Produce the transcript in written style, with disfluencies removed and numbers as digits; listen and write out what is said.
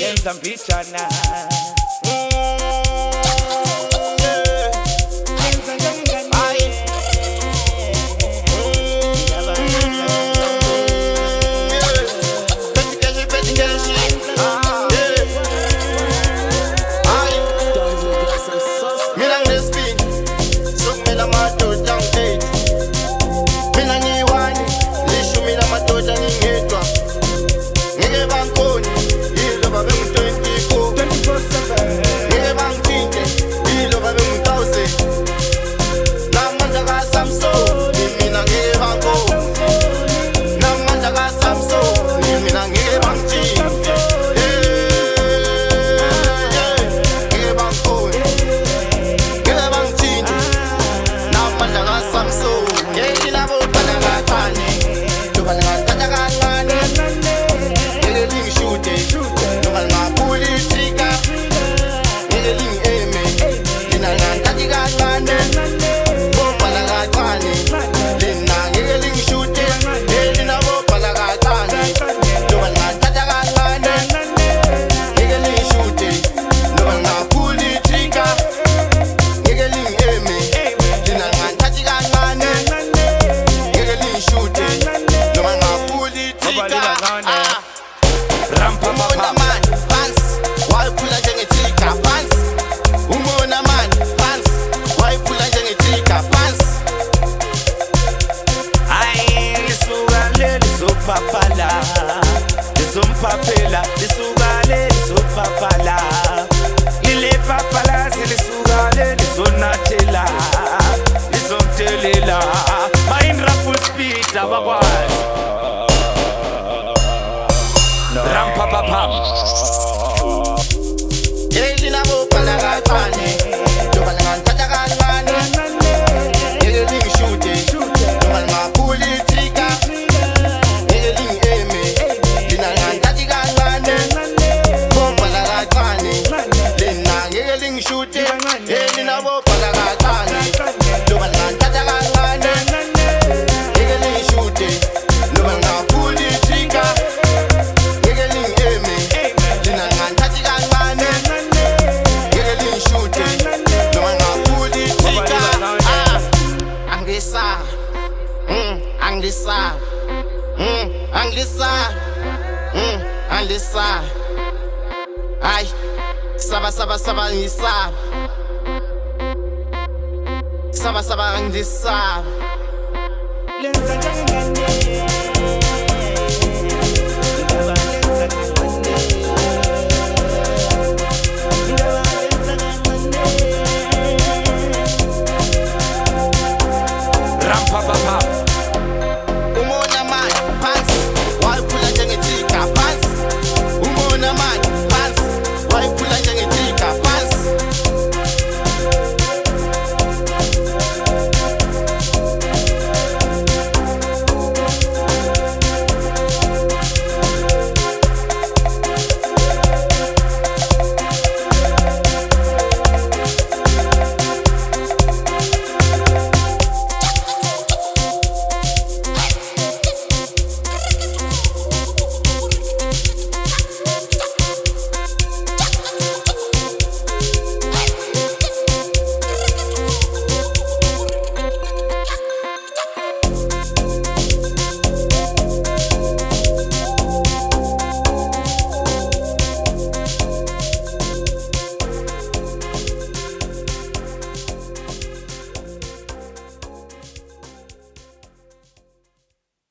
yenza mbichana papala, lizompapela, lisukale, lizopapala. Lile papala, silisukale, lizonathela, lizomthelela. Mindra full speed, abakwazi. Rampapapam. Yeli nabo pala kathwane, loba nganthatha kancane. Yeli ngishute, loba ngapuli trigger. Yeli ngeme, lina nganthathi kancane. Pala kathwane, lina yeli ngishute. Yeli nabo pala kathwane, loba nganthatha kancane. Yeli ngishute, loba ngapuli trigger. Anglisa, ay, saba ngisa, saba ngisa.